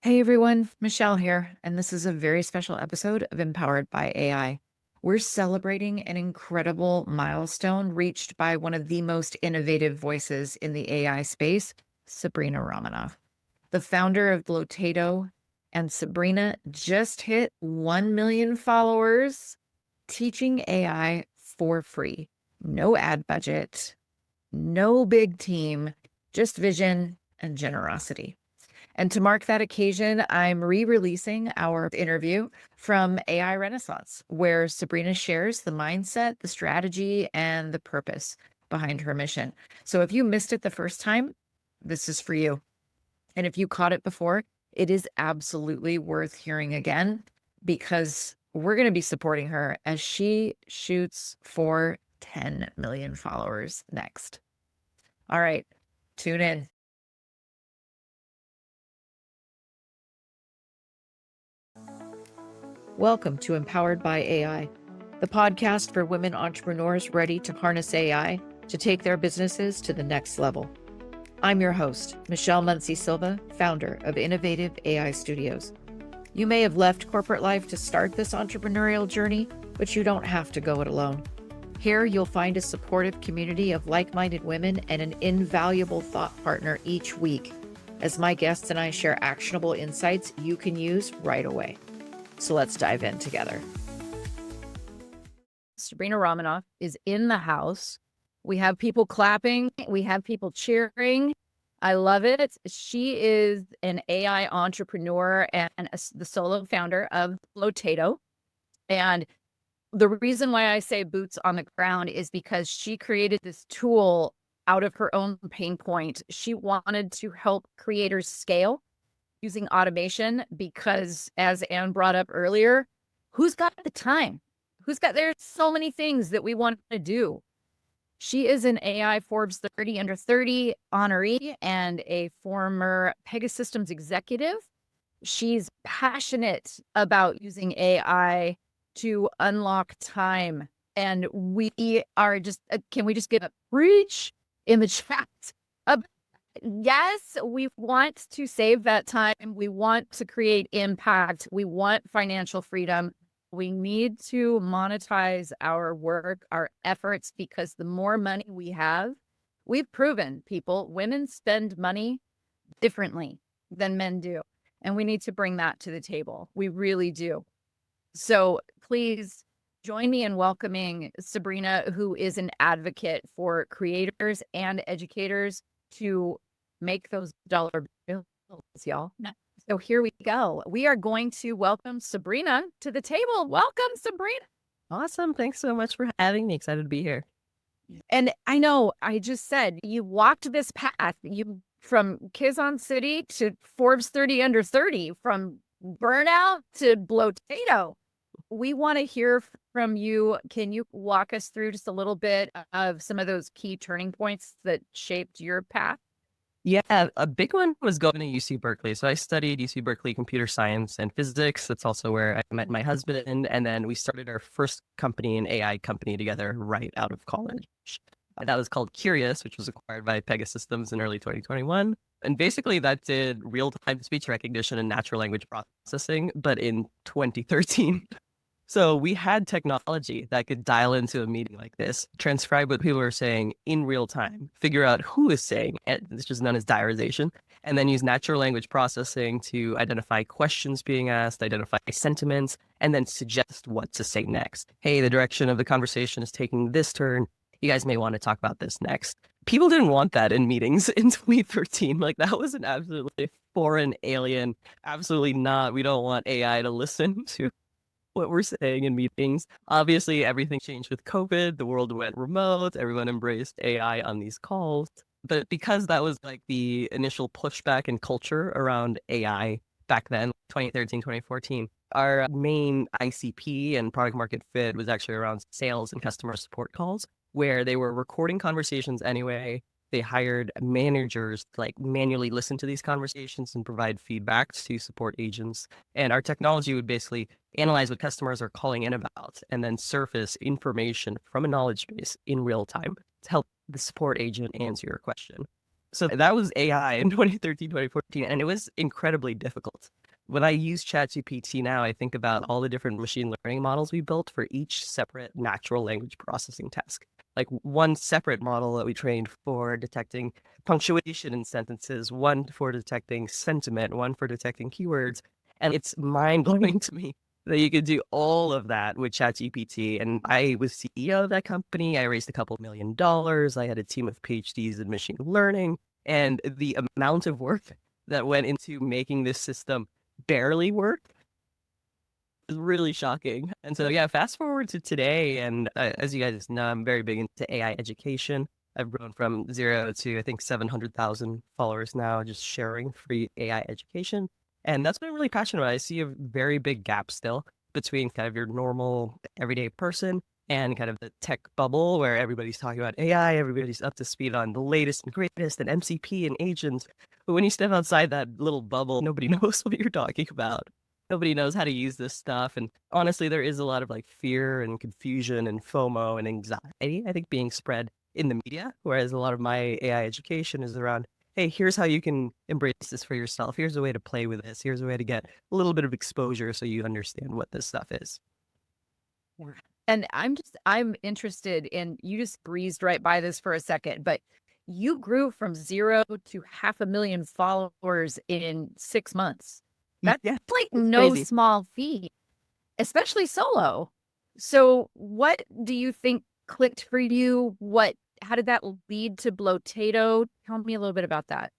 Hey everyone, Michelle here, and this is a very special episode of Empowered by AI. We're celebrating an incredible milestone reached by one of the most innovative voices in the AI space, Sabrina Romanoff, the founder of Blotato. And Sabrina just hit 1 million followers, teaching AI for free. No ad budget, no big team, just vision and generosity. And to mark that occasion, I'm re-releasing our interview from AI Renaissance, where Sabrina shares the mindset, the strategy, and the purpose behind her mission. So if you missed it the first time, this is for you. And if you caught it before, it is absolutely worth hearing again because we're going to be supporting her as she shoots for 10 million followers next. All right, tune in. Welcome to Empowered by AI, the podcast for women entrepreneurs ready to harness AI to take their businesses to the next level. I'm your host, Michelle Muncy Silva, founder of Innovative AI Studios. You may have left corporate life to start this entrepreneurial journey, but you don't have to go it alone. Here, you'll find a supportive community of like-minded women and an invaluable thought partner each week, as my guests and I share actionable insights you can use right away. So let's dive in together. Sabrina Romanoff is in the house. We have people clapping. We have people cheering. I love it. She is an AI entrepreneur and the solo founder of Blotato. And the reason why I say boots on the ground is because she created this tool out of her own pain point. She wanted to help creators scale using automation because, as Anne brought up earlier, who's got the time? There's so many things that we want to do. She is an AI Forbes 30 under 30 honoree and a former Pegasystems executive. She's passionate about using AI to unlock time. And we are just, can we just get a preach in the chat? Yes, we want to save that time. We want to create impact. We want financial freedom. We need to monetize our work, our efforts, because the more money we have, we've proven people, women spend money differently than men do. And we need to bring that to the table. We really do. So please join me in welcoming Sabrina, who is an advocate for creators and educators to make those dollar bills, y'all. So here we go. We are going to welcome Sabrina to the table. Welcome, Sabrina. Awesome. Thanks so much for having me. Excited to be here. And I know I just said you walked this path. You from Kizon City to Forbes 30 under 30, from burnout to Blotato. We want to hear from you. Can you walk us through just a little bit of some of those key turning points that shaped your path? Yeah, a big one was going to UC Berkeley. So I studied UC Berkeley computer science and physics. That's also where I met my husband. And then we started our first company, an AI company together right out of college. That was called Curious, which was acquired by Pegasystems in early 2021. And basically that did real-time speech recognition and natural language processing, but in 2013. So we had technology that could dial into a meeting like this, transcribe what people are saying in real time, figure out who is saying it, which is known as diarization, and then use natural language processing to identify questions being asked, identify sentiments, and then suggest what to say next. Hey, the direction of the conversation is taking this turn. You guys may want to talk about this next. People didn't want that in meetings in 2013. Like, that was an absolutely foreign alien. Absolutely not. We don't want AI to listen to what we're saying in meetings. Obviously, everything changed with COVID. The world went remote. Everyone embraced AI on these calls. But because that was like the initial pushback and culture around AI back then, 2013, 2014, our main ICP and product market fit was actually around sales and customer support calls, where they were recording conversations anyway. They hired managers to like manually listen to these conversations and provide feedback to support agents. And our technology would basically analyze what customers are calling in about and then surface information from a knowledge base in real time to help the support agent answer your question. So that was AI in 2013, 2014, and it was incredibly difficult. When I use ChatGPT now, I think about all the different machine learning models we built for each separate natural language processing task. Like one separate model that we trained for detecting punctuation in sentences, one for detecting sentiment, one for detecting keywords. And it's mind blowing to me that you could do all of that with ChatGPT. And I was CEO of that company. I raised a couple $1 million. I had a team of PhDs in machine learning. And the amount of work that went into making this system barely work is really shocking. And so, yeah, fast forward to today. And as you guys know, I'm very big into AI education. I've grown from 0 to, I think, 700,000 followers now, just sharing free AI education. And that's what I'm really passionate about. I see a very big gap still between kind of your normal everyday person and kind of the tech bubble where everybody's talking about AI, everybody's up to speed on the latest and greatest and MCP and agents. But when you step outside that little bubble, nobody knows what you're talking about. Nobody knows how to use this stuff. And honestly, there is a lot of like fear and confusion and FOMO and anxiety, I think, being spread in the media. Whereas a lot of my AI education is around, hey, here's how you can embrace this for yourself. Here's a way to play with this. Here's a way to get a little bit of exposure so you understand what this stuff is. Yeah. And I'm interested in, you just breezed right by this for a second, but you grew from 0 to 500,000 followers in 6 months. That's Yeah, like it's no crazy. small feat, especially solo. So what do you think clicked for you? How did that lead to Blotato? Tell me a little bit about that.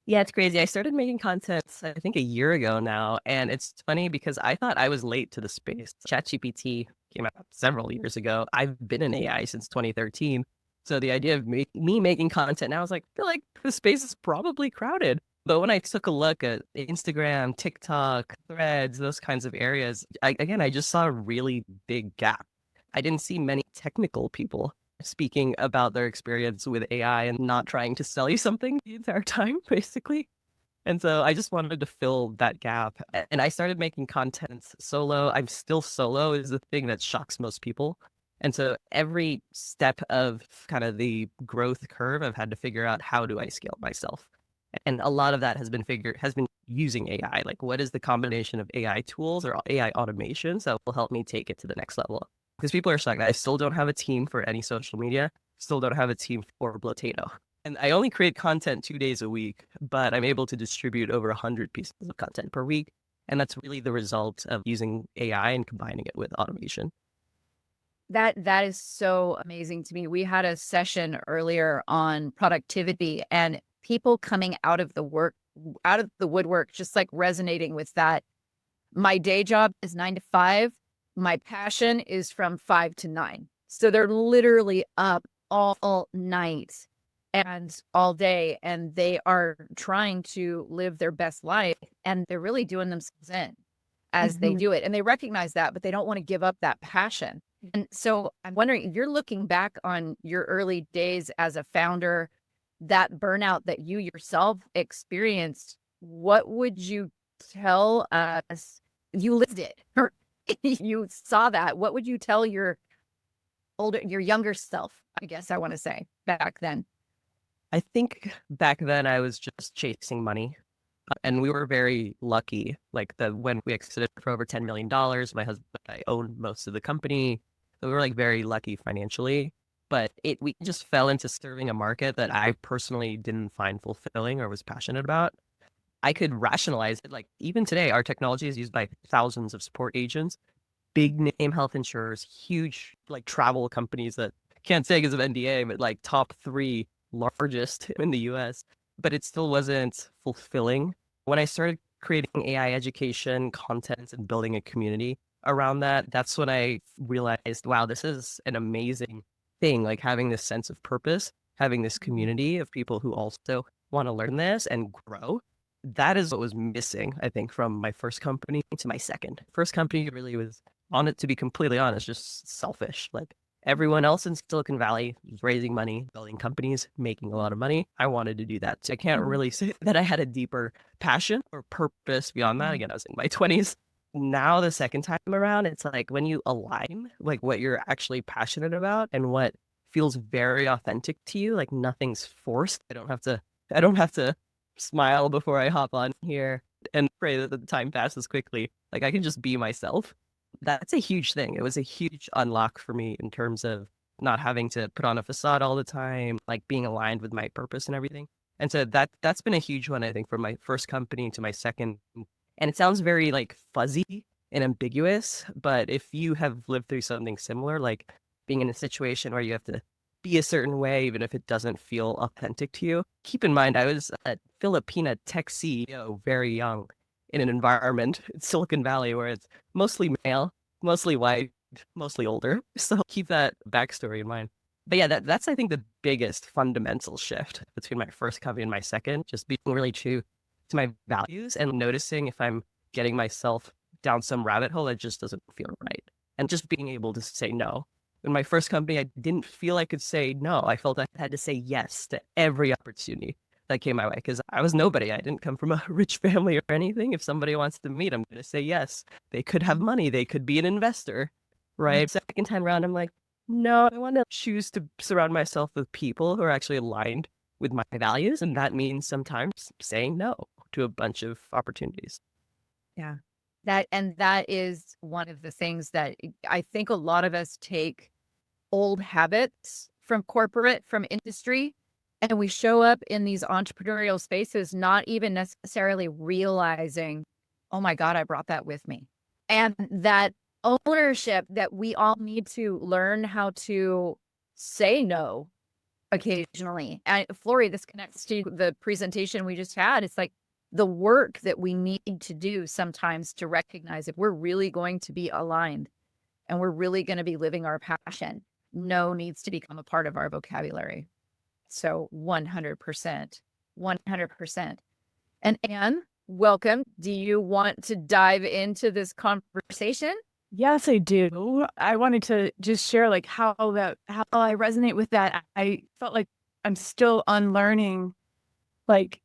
Yeah, it's crazy. I started making content, I think, a year ago now. And it's funny because I thought I was late to the space. ChatGPT came out several years ago. I've been in AI since 2013. So the idea of me making content now, I was like, I feel like the space is probably crowded. But when I took a look at Instagram, TikTok, Threads, those kinds of areas, I just saw a really big gap. I didn't see many technical people speaking about their experience with AI and not trying to sell you something the entire time, basically. And so I just wanted to fill that gap. And I started making content solo. I'm still solo is the thing that shocks most people. And so every step of kind of the growth curve, I've had to figure out how do I scale myself. And a lot of that has been using AI. Like, what is the combination of AI tools or AI automations that will help me take it to the next level? Because people are shocked. I still don't have a team for any social media. Still don't have a team for Blotato. And I only create content 2 days a week, but I'm able to distribute over 100 pieces of content per week. And that's really the result of using AI and combining it with automation. That is so amazing to me. We had a session earlier on productivity and people coming out of the woodwork, just like resonating with that. My day job is 9 to 5. My passion is from 5 to 9. So they're literally up all night and all day, and they are trying to live their best life, and they're really doing themselves in as they do it. And they recognize that, but they don't want to give up that passion. And so I'm wondering, if you're looking back on your early days as a founder, that burnout that you yourself experienced, what would you tell us? You lived it, or you saw that. What would you tell your younger self, I guess I want to say, back then? I think back then I was just chasing money. And we were very lucky. Like when we exited for over $10 million, my husband and I owned most of the company. So we were like very lucky financially. But we just fell into serving a market that I personally didn't find fulfilling or was passionate about. I could rationalize it. Like even today, our technology is used by thousands of support agents, big name health insurers, huge like travel companies that can't say because of NDA, but like top three largest in the US. But it still wasn't fulfilling. When I started creating AI education content and building a community around that, that's when I realized, wow, this is an amazing thing. Like having this sense of purpose, having this community of people who also want to learn this and grow. That is what was missing, I think, from my first company to my second. First company really was on it, to be completely honest, just selfish. Like everyone else in Silicon Valley was raising money, building companies, making a lot of money. I wanted to do that. So I can't really say that I had a deeper passion or purpose beyond that. Again, I was in my 20s. Now, the second time around, it's like when you align like what you're actually passionate about and what feels very authentic to you. Like nothing's forced. I don't have to smile before I hop on here and pray that the time passes quickly. Like I can just be myself. That's a huge thing. It was a huge unlock for me in terms of not having to put on a facade all the time, like being aligned with my purpose and everything. And so that's been a huge one, I think, from my first company to my second. And it sounds very like fuzzy and ambiguous, but if you have lived through something similar, like being in a situation where you have to be a certain way, even if it doesn't feel authentic to you. Keep in mind, I was a Filipina tech CEO very young in an environment in Silicon Valley where it's mostly male, mostly white, mostly older. So keep that backstory in mind. But yeah, that's I think the biggest fundamental shift between my first company and my second, just being really true to my values and noticing if I'm getting myself down some rabbit hole that just doesn't feel right. And just being able to say no. In my first company, I didn't feel I could say no. I felt I had to say yes to every opportunity that came my way because I was nobody. I didn't come from a rich family or anything. If somebody wants to meet, I'm going to say yes. They could have money. They could be an investor, right? Second time around, I'm like, no, I want to choose to surround myself with people who are actually aligned with my values. And that means sometimes saying no to a bunch of opportunities. Yeah. That is one of the things that I think a lot of us take old habits from corporate, from industry, and we show up in these entrepreneurial spaces, not even necessarily realizing, oh my God, I brought that with me. And that ownership that we all need to learn how to say no occasionally. And Flory, this connects to the presentation we just had. It's like the work that we need to do sometimes to recognize if we're really going to be aligned and we're really going to be living our passion, no needs to become a part of our vocabulary. So 100%, 100%. And Anne, welcome. Do you want to dive into this conversation? Yes, I do. I wanted to just share like how I resonate with that. I felt like I'm still unlearning. Like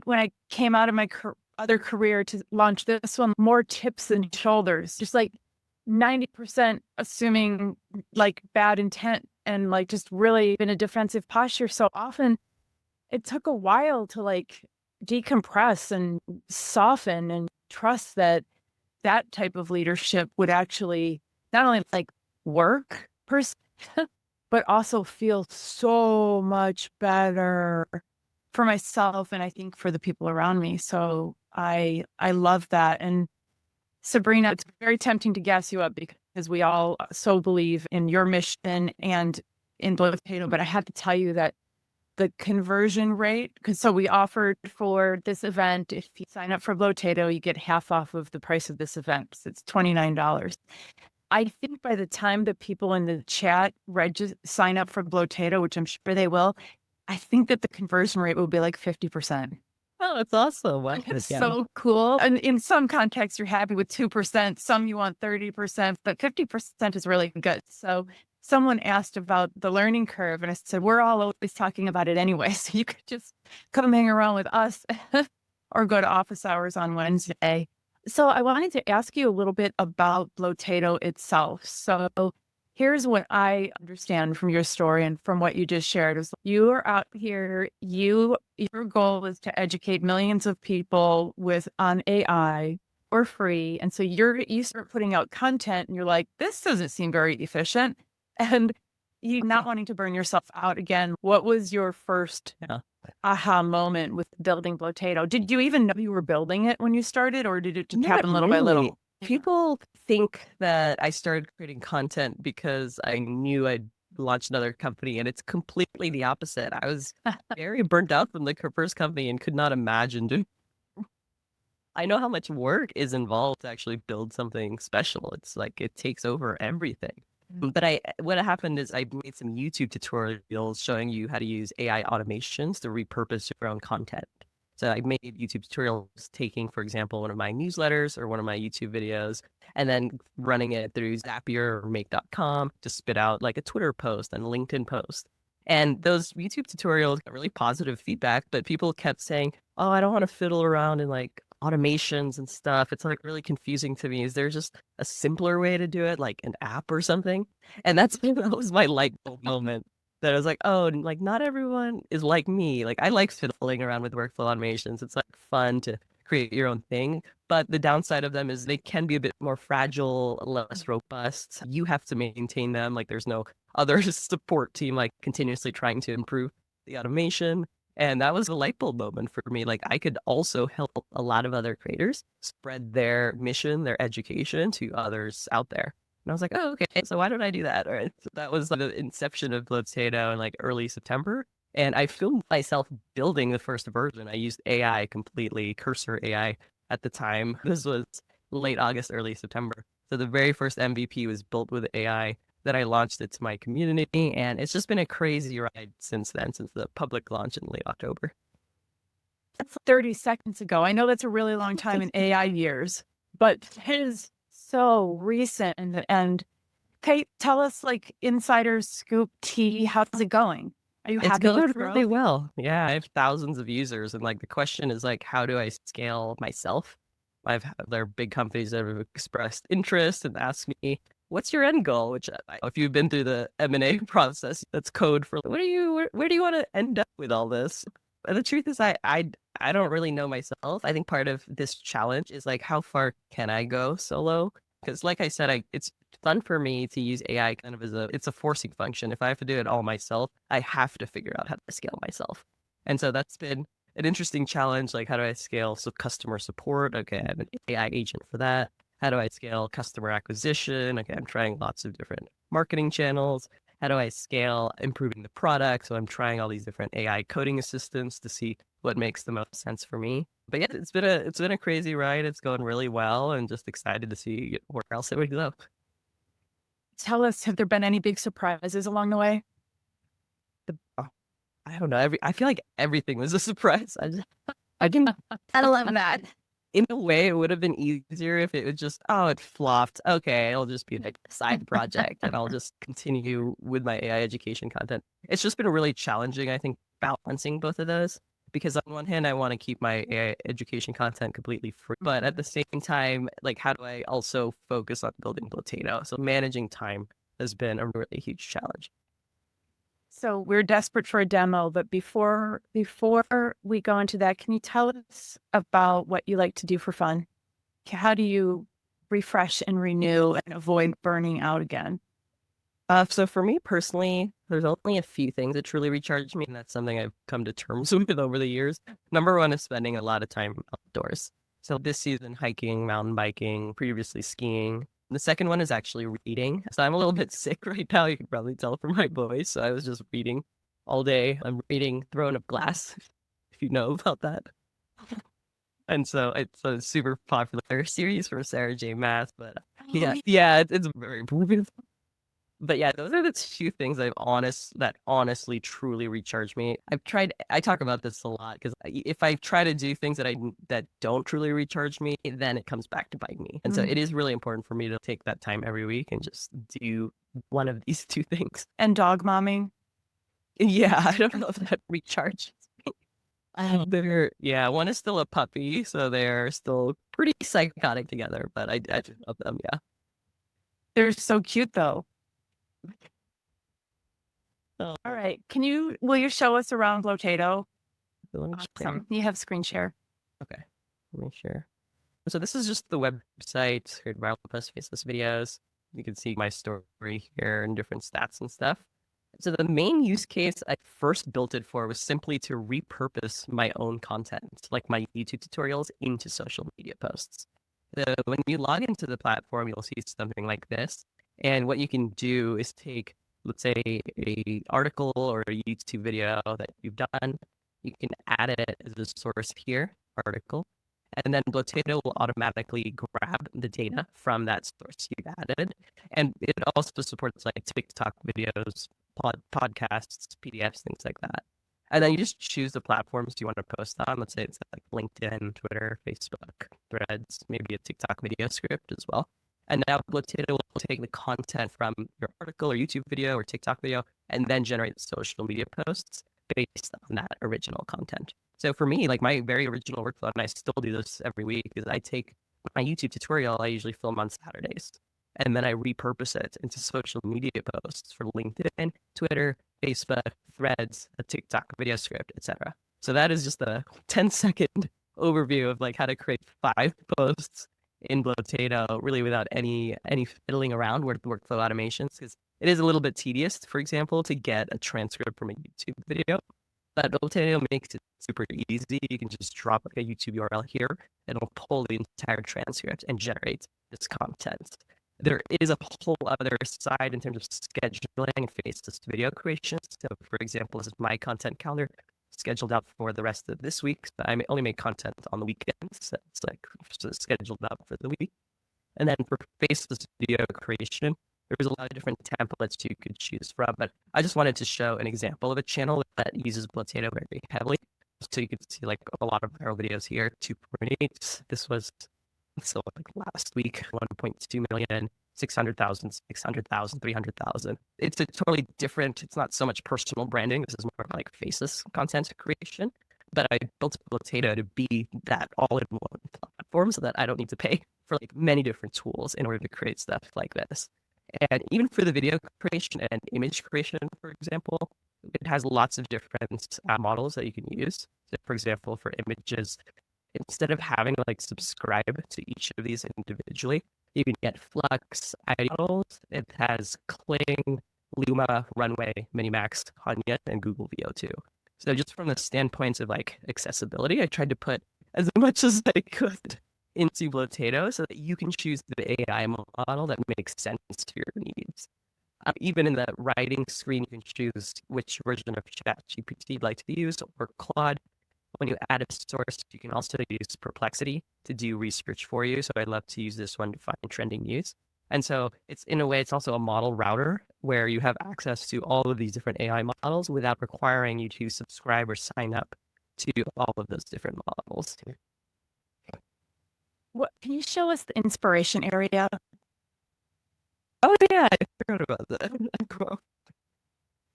when I came out of my other career to launch this one, more tips and shoulders, just like 90% assuming like bad intent and like just really in a defensive posture. So often it took a while to like decompress and soften and trust that type of leadership would actually not only like work per se, but also feel so much better for myself and I think for the people around me. So I love that. And Sabrina, it's very tempting to gas you up because we all so believe in your mission and in Blotato, but I have to tell you that the conversion rate, because so we offered for this event, if you sign up for Blotato, you get half off of the price of this event. So it's $29. I think by the time the people in the chat sign up for Blotato, which I'm sure they will, I think that the conversion rate will be like 50%. Oh, that's awesome. Wow. It's so cool. And in some contexts, you're happy with 2%. Some you want 30%, but 50% is really good. So someone asked about the learning curve, and I said, we're all always talking about it anyway. So you could just come hang around with us or go to office hours on Wednesday. So I wanted to ask you a little bit about Blotato itself. So here's what I understand from your story and from what you just shared is you are out here, your goal is to educate millions of people on AI for free. And so you start putting out content and you're like, this doesn't seem very efficient. And you not wanting to burn yourself out again. What was your first aha moment with building Blotato? Did you even know you were building it when you started, or did it just happen little by little? People think that I started creating content because I knew I'd launch another company, and it's completely the opposite. I was very burnt out from the first company and could not imagine doing. I know how much work is involved to actually build something special. It's like it takes over everything. But what happened is I made some YouTube tutorials showing you how to use AI automations to repurpose your own content. So I made YouTube tutorials taking, for example, one of my newsletters or one of my YouTube videos, and then running it through Zapier or Make.com to spit out like a Twitter post and a LinkedIn post. And those YouTube tutorials got really positive feedback, but people kept saying, oh, I don't want to fiddle around in like automations and stuff. It's like really confusing to me. Is there just a simpler way to do it, like an app or something? And that was my light bulb moment. That I was like, oh, like not everyone is like me. Like I like fiddling around with workflow automations. It's like fun to create your own thing. But the downside of them is they can be a bit more fragile, less robust. You have to maintain them. Like there's no other support team like continuously trying to improve the automation. And that was a light bulb moment for me. Like I could also help a lot of other creators spread their mission, their education to others out there. And I was like, oh, okay. So why don't I do that? All right. So that was the inception of Blotato in like early September. And I filmed myself building the first version. I used AI completely, cursor AI at the time. This was late August, early September. So the very first MVP was built with AI. Then I launched it to my community. And it's just been a crazy ride since then, since the public launch in late October. That's 30 seconds ago. I know that's a really long time in AI years, but it is so recent. And Kate, tell us like insider scoop tea. How's it going? Are you It's happy going with really growth? well. Yeah, I have thousands of users, and like the question is like, how do I scale myself? There are big companies that have expressed interest and asked me, "What's your end goal?" Which, if you've been through the M&A process, that's code for where do you want to end up with all this? And the truth is, I don't really know myself. I think part of this challenge is like, how far can I go solo? Because, like I said, it's fun for me to use AI kind of it's a forcing function. If I have to do it all myself, I have to figure out how to scale myself. And so that's been an interesting challenge. Like, how do I scale customer support? Okay, I have an AI agent for that. How do I scale customer acquisition? Okay, I'm trying lots of different marketing channels. How do I scale improving the product? So I'm trying all these different AI coding assistants to see what makes the most sense for me. But yeah, it's been a crazy ride. It's going really well, and just excited to see where else it would go. Tell us, have there been any big surprises along the way? Oh, I don't know. I feel like everything was a surprise. I didn't. I love that. In a way, it would have been easier if it was just, oh, it flopped. Okay, it'll just be like a side project, and I'll just continue with my AI education content. It's just been really challenging, I think, balancing both of those. Because on one hand, I want to keep my AI education content completely free, but at the same time, like, how do I also focus on building Blotato? So managing time has been a really huge challenge. So we're desperate for a demo, but before we go into that, can you tell us about what you like to do for fun? How do you refresh and renew and avoid burning out again? So for me personally, there's only a few things that truly recharge me, and that's something I've come to terms with over the years. Number one is spending a lot of time outdoors. So this season, hiking, mountain biking, previously skiing. The second one is actually reading. So I'm a little bit sick right now. You can probably tell from my voice. So I was just reading all day. I'm reading Throne of Glass, if you know about that. And so it's a super popular series from Sarah J. Maas. But yeah, it's very popular. But yeah, those are the two things that honestly truly recharge me. I talk about this a lot because if I try to do things that don't truly recharge me, then it comes back to bite me. And so it is really important for me to take that time every week and just do one of these two things. And dog momming? Yeah, I don't know if that recharges me. One is still a puppy, so they're still pretty psychotic together, but I do love them, yeah. They're so cute though. Oh, All right. Will you show us around Blotato? let me share. Awesome. You have screen share. Okay, let me share. So this is just the website, create viral posts, faceless videos. You can see my story here and different stats and stuff. So the main use case I first built it for was simply to repurpose my own content, like my YouTube tutorials, into social media posts. So when you log into the platform, you'll see something like this. And what you can do is take, let's say, a article or a YouTube video that you've done. You can add it as a source here, article. And then Blotato will automatically grab the data from that source you've added. And it also supports like TikTok videos, podcasts, PDFs, things like that. And then you just choose the platforms you want to post on. Let's say it's like LinkedIn, Twitter, Facebook, Threads, maybe a TikTok video script as well. And now Blotato will take the content from your article or YouTube video or TikTok video and then generate social media posts based on that original content. So for me, like my very original workflow, and I still do this every week, is I take my YouTube tutorial I usually film on Saturdays, and then I repurpose it into social media posts for LinkedIn, Twitter, Facebook, Threads, a TikTok video script, etc. So that is just a 10-second overview of like how to create 5 posts in Blotato, really without any fiddling around with workflow automations, because it is a little bit tedious, for example, to get a transcript from a YouTube video. But Blotato makes it super easy. You can just drop like a YouTube URL here, and it'll pull the entire transcript and generate this content. There is a whole other side in terms of scheduling and faceless video creation. So, for example, this is my content calendar scheduled out for the rest of this week. But I only make content on the weekends. So it's like scheduled out for the week. And then for faceless video creation, there's a lot of different templates you could choose from, but I just wanted to show an example of a channel that uses Blotato very heavily. So you could see like a lot of viral videos here, 2.8. This was like last week, 1.2 million, 600,000, 600,000, 300,000. It's a totally different, it's not so much personal branding. This is more like faceless content creation, but I built Blotato to be that all-in-one platform so that I don't need to pay for like many different tools in order to create stuff like this. And even for the video creation and image creation, for example, it has lots of different models that you can use. So for example, for images, instead of having to like subscribe to each of these individually, you can get Flux, ID models. It has Kling, Luma, Runway, Minimax, Onion, and Google VO2. So just from the standpoint of like accessibility, I tried to put as much as I could into Blotato so that you can choose the AI model that makes sense to your needs. Even in the writing screen, you can choose which version of ChatGPT you'd like to use, or Claude. When you add a source, you can also use Perplexity to do research for you. So I love to use this one to find trending news. And so it's in a way, it's also a model router where you have access to all of these different AI models without requiring you to subscribe or sign up to all of those different models. What can you show us the inspiration area? Oh yeah, I forgot about that. Cool.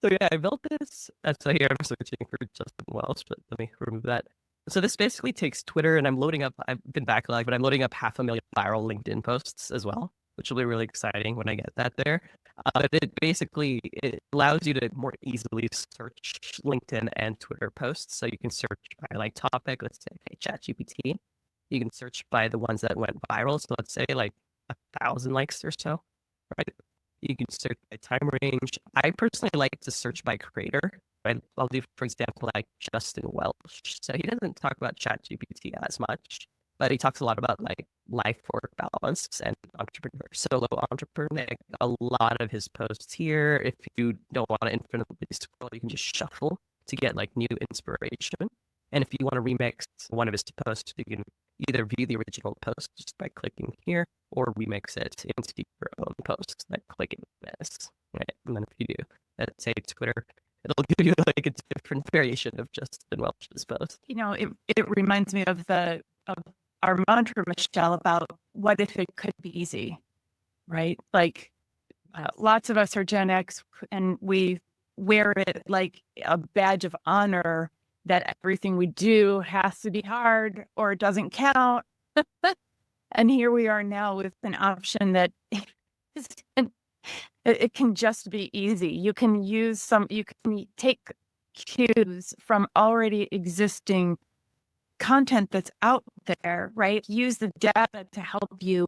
So yeah, I built this. So here I'm searching for Justin Welsh, but let me remove that. So this basically takes Twitter, and I'm loading up, I've been backlogged, but I'm loading up 500,000 viral LinkedIn posts as well, which will be really exciting when I get that there. But it allows you to more easily search LinkedIn and Twitter posts. So you can search by like topic, let's say, hey, ChatGPT. You can search by the ones that went viral. So let's say like 1,000 likes or so, right? You can search by time range. I personally like to search by creator. Right? I'll do, for example, like Justin Welsh. So he doesn't talk about ChatGPT as much, but he talks a lot about like life-work balance and solo entrepreneur. A lot of his posts here. If you don't want to infinitely scroll, you can just shuffle to get like new inspiration. And if you want to remix one of his posts, you can either view the original post just by clicking here, or remix it into your own post by clicking this. Right? And then if you do, let's say Twitter, it'll give you like a different variation of Justin Welch's post. You know, it reminds me of our mantra, Michelle, about what if it could be easy, right? Like lots of us are Gen X, and we wear it like a badge of honor that everything we do has to be hard or it doesn't count. And here we are now with an option that it can just be easy. You can you can take cues from already existing content that's out there, right? Use the data to help you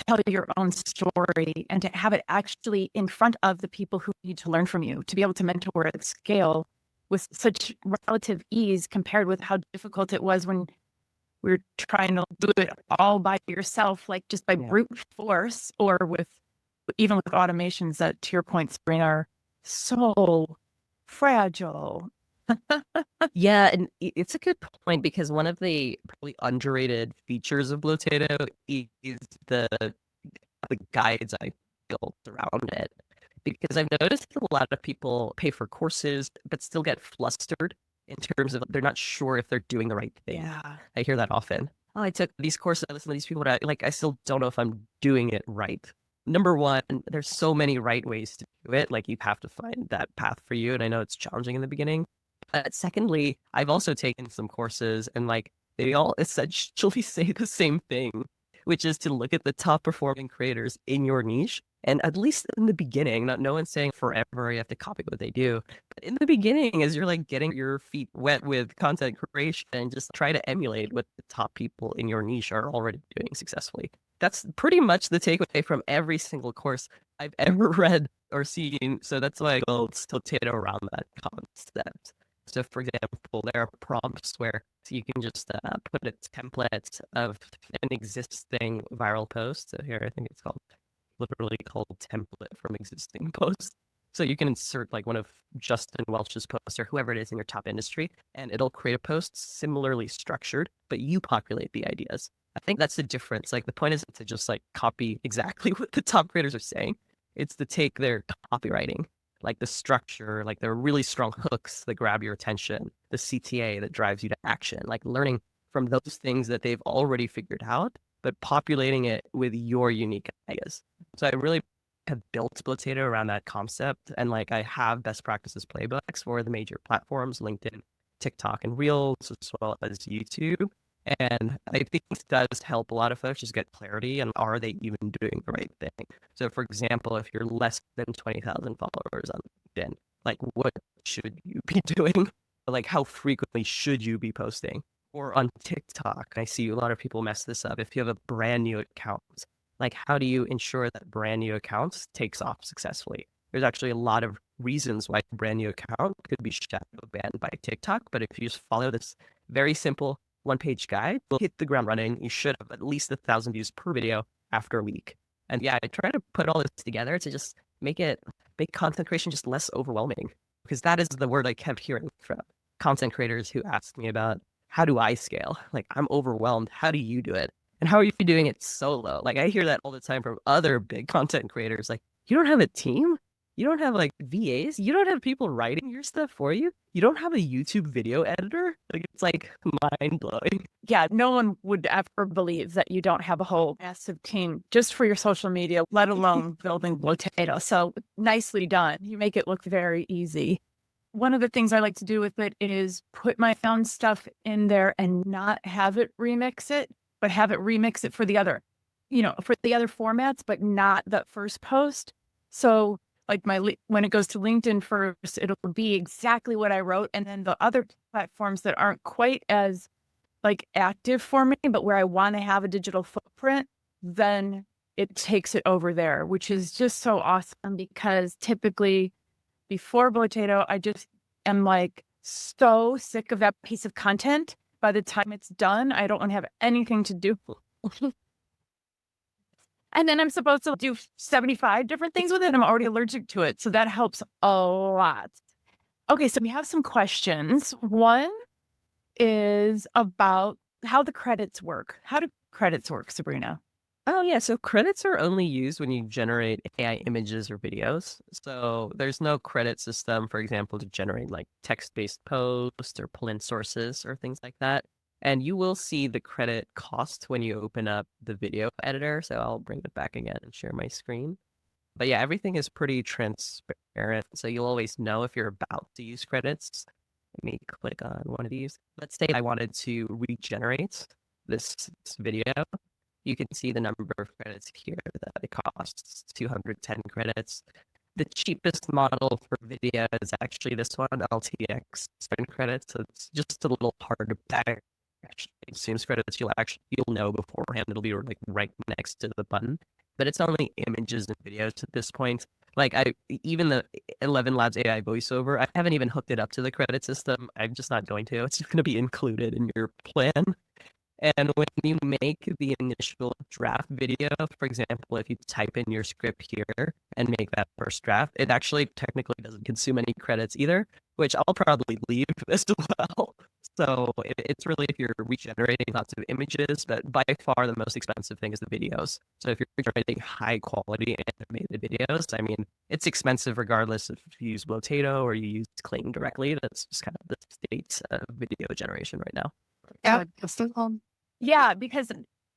tell your own story and to have it actually in front of the people who need to learn from you, to be able to mentor at scale with such relative ease compared with how difficult it was when we were trying to do it all by yourself, like just by brute force, or even with automations that, to your point, Sabrina, are so fragile. Yeah, and it's a good point, because one of the probably underrated features of Blotato is the guides I built around it. Because I've noticed that a lot of people pay for courses, but still get flustered in terms of they're not sure if they're doing the right thing. Yeah. I hear that often. Oh, I took these courses, I listen to these people, but I still don't know if I'm doing it right. Number one, there's so many right ways to do it. Like, you have to find that path for you. And I know it's challenging in the beginning. Secondly, I've also taken some courses and like they all essentially say the same thing, which is to look at the top performing creators in your niche. And at least in the beginning, not no one's saying forever you have to copy what they do. But in the beginning, as you're like getting your feet wet with content creation, just try to emulate what the top people in your niche are already doing successfully. That's pretty much the takeaway from every single course I've ever read or seen. So that's why I built Potato around that concept. So, for example, there are prompts where you can just put a template of an existing viral post. So here, I think it's literally called template from existing post. So you can insert like one of Justin Welch's posts or whoever it is in your top industry, and it'll create a post similarly structured, but you populate the ideas. I think that's the difference. Like the point isn't to just like copy exactly what the top creators are saying. It's to take their copywriting, like the structure, like the really strong hooks that grab your attention, the CTA that drives you to action, like learning from those things that they've already figured out, but populating it with your unique ideas. So I really have built Blotato around that concept. And like I have best practices playbooks for the major platforms, LinkedIn, TikTok, and Reels, as well as YouTube. And I think this does help a lot of folks just get clarity on are they even doing the right thing. So for example, if you're less than 20,000 followers on LinkedIn, like what should you be doing? Like how frequently should you be posting? Or on TikTok, I see a lot of people mess this up. If you have a brand new account, like how do you ensure that brand new account takes off successfully? There's actually a lot of reasons why a brand new account could be shadow banned by TikTok. But if you just follow this very simple one-page guide, you'll hit the ground running. You should have at least 1,000 views per video after a week. And yeah, I try to put all this together to just make content creation just less overwhelming, because that is the word I kept hearing from content creators who asked me about how do I scale? Like I'm overwhelmed. How do you do it? And how are you doing it solo? Like I hear that all the time from other big content creators. Like you don't have a team? You don't have like VAs? You don't have people writing your stuff for you? You don't have a YouTube video editor? Like it's like mind blowing. Yeah, no one would ever believe that you don't have a whole massive team just for your social media, let alone building Blotato. So nicely done. You make it look very easy. One of the things I like to do with it is put my own stuff in there and not have it remix it, but have it remix it for the other, for the other formats, but not that first post. So like when it goes to LinkedIn first, it'll be exactly what I wrote. And then the other platforms that aren't quite as like active for me, but where I want to have a digital footprint, then it takes it over there, which is just so awesome because typically before Blotato, I just am like so sick of that piece of content. By the time it's done, I don't want to have anything to do. And then I'm supposed to do 75 different things with it. I'm already allergic to it. So that helps a lot. Okay, so we have some questions. One is about how the credits work. How do credits work, Sabrina? Oh, yeah. So credits are only used when you generate AI images or videos. So there's no credit system, for example, to generate like text-based posts or pull in sources or things like that. And you will see the credit cost when you open up the video editor. So I'll bring it back again and share my screen. But yeah, everything is pretty transparent. So you'll always know if you're about to use credits. Let me click on one of these. Let's say I wanted to regenerate this video. You can see the number of credits here that it costs, 210 credits. The cheapest model for video is actually this one, LTX 7 credits. So it's just a little hard to back. Actually, as soon as credits, you'll know beforehand. It'll be like right next to the button. But it's only images and videos at this point. Like even the 11 Labs AI voiceover, I haven't even hooked it up to the credit system. I'm just not going to. It's just going to be included in your plan. And when you make the initial draft video, for example, if you type in your script here and make that first draft, it actually technically doesn't consume any credits either, which I'll probably leave as well. So it's really if you're regenerating lots of images, but by far the most expensive thing is the videos. So if you're generating high quality animated videos, I mean, it's expensive regardless if you use Blotato or you use Kling directly. That's just kind of the state of video generation right now. Yeah, because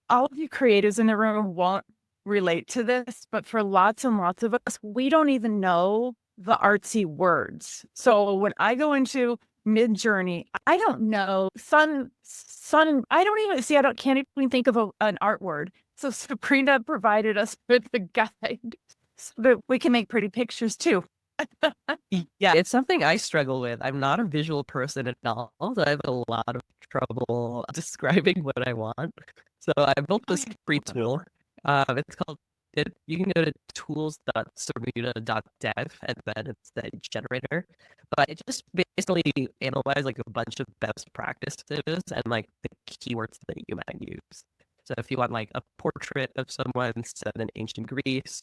all of you creatives in the room won't relate to this, but for lots and lots of us, we don't even know the artsy words. So when I go into Mid-Journey. I don't know. Sun. I don't even see. Can't even think of an art word. So Sabrina provided us with the guide so that we can make pretty pictures too. Yeah, it's something I struggle with. I'm not a visual person at all, so I have a lot of trouble describing what I want. So I built this free tool. It's called you can go to tools.sabrina.dev and then it's the generator. But it just basically analyzes like a bunch of best practices and like the keywords that you might use. So if you want like a portrait of someone set in ancient Greece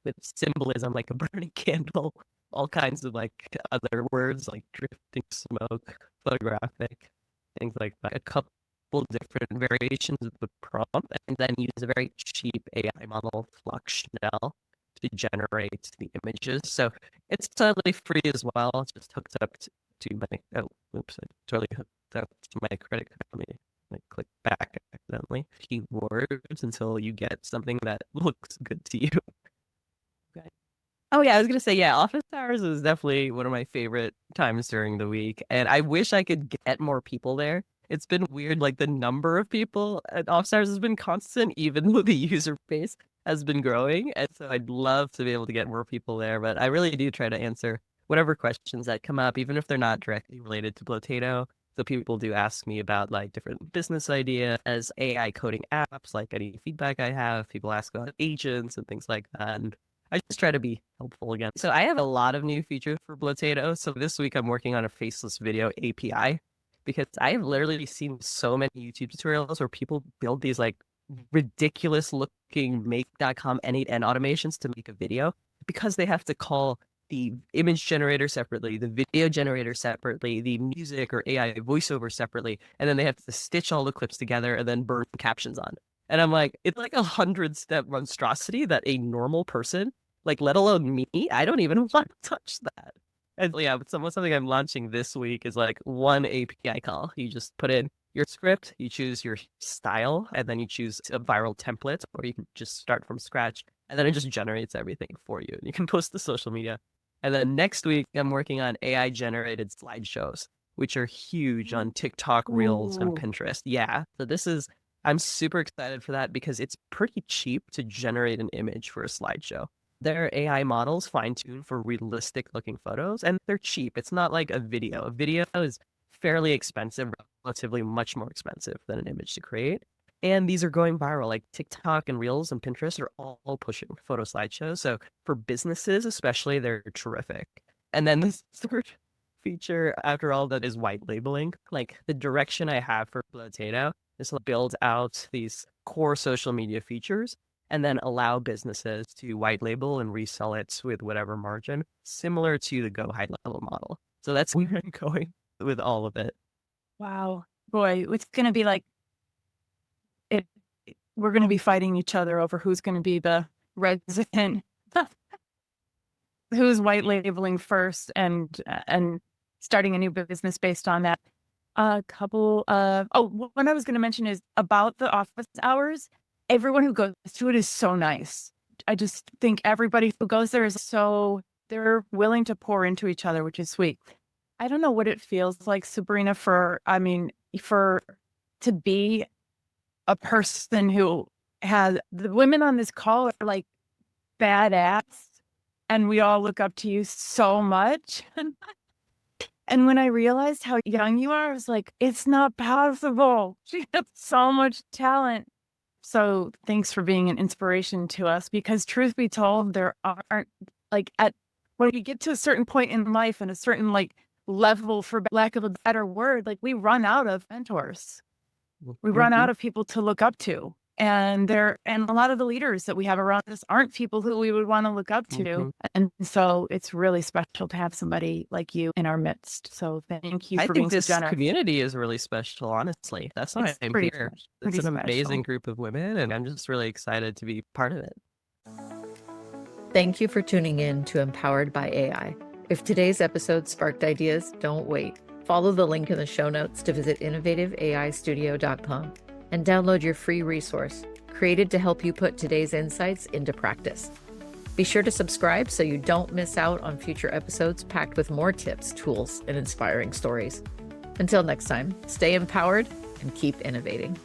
with symbolism like a burning candle, all kinds of like other words like drifting smoke, photographic, things like that. A couple different variations of the prompt, and then use a very cheap AI model, Fluxional, to generate the images. So it's totally free as well. It's just hooked up to my I totally hooked up to my credit card. Let me click back accidentally. Keywords until you get something that looks good to you. Okay. Oh yeah, I was gonna say, yeah, office hours is definitely one of my favorite times during the week, and I wish I could get more people there. It's been weird, like the number of people at office hours has been constant, even though the user base has been growing, and so I'd love to be able to get more people there, but I really do try to answer whatever questions that come up, even if they're not directly related to Blotato. So people do ask me about like different business ideas, AI coding apps, like any feedback I have. People ask about agents and things like that. And I just try to be helpful again. So I have a lot of new features for Blotato. So this week I'm working on a faceless video API because I have literally seen so many YouTube tutorials where people build these like ridiculous looking make.com end-to-end automations to make a video because they have to call the image generator separately, the video generator separately, the music or AI voiceover separately, and then they have to stitch all the clips together and then burn captions on. And I'm like, it's like 100-step monstrosity that a normal person, like let alone me, I don't even want to touch that. And yeah, but something I'm launching this week is like one API call. You just put in your script, you choose your style, and then you choose a viral template, or you can just start from scratch, and then it just generates everything for you. You can post to social media. And then next week, I'm working on AI-generated slideshows, which are huge on TikTok, Reels, and Pinterest. Yeah, so I'm super excited for that because it's pretty cheap to generate an image for a slideshow. There are AI models fine-tuned for realistic-looking photos, and they're cheap. It's not like a video. A video is fairly expensive, relatively much more expensive than an image to create. And these are going viral, like TikTok and Reels and Pinterest are all pushing photo slideshows. So for businesses, especially, they're terrific. And then this third feature, after all, that is white labeling. Like the direction I have for Blotato is to build out these core social media features and then allow businesses to white label and resell it with whatever margin, similar to the Go High Level model. So that's where I'm going with all of it. Wow. Boy, it's going to be like, we're going to be fighting each other over who's going to be the resident, who's white labeling first and starting a new business based on that. What I was going to mention is about the office hours. Everyone who goes to it is so nice. I just think everybody who goes there they're willing to pour into each other, which is sweet. I don't know what it feels like, Sabrina, to be a person who has the women on this call are like badass and we all look up to you so much. And when I realized how young you are, I was like, it's not possible. She has so much talent. So thanks for being an inspiration to us because truth be told, there aren't when you get to a certain point in life and a certain level, for lack of a better word, we run out of mentors. We run out of people to look up to. And a lot of the leaders that we have around us aren't people who we would want to look up to. And so it's really special to have somebody like you in our midst. So thank you for being so generous. I think this community is really special, honestly. That's why I'm here. It's an amazing group of women, and I'm just really excited to be part of it. Thank you for tuning in to Empowered by AI. If today's episode sparked ideas, don't wait. Follow the link in the show notes to visit innovativeaistudio.com and download your free resource created to help you put today's insights into practice. Be sure to subscribe so you don't miss out on future episodes packed with more tips, tools, and inspiring stories. Until next time, stay empowered and keep innovating.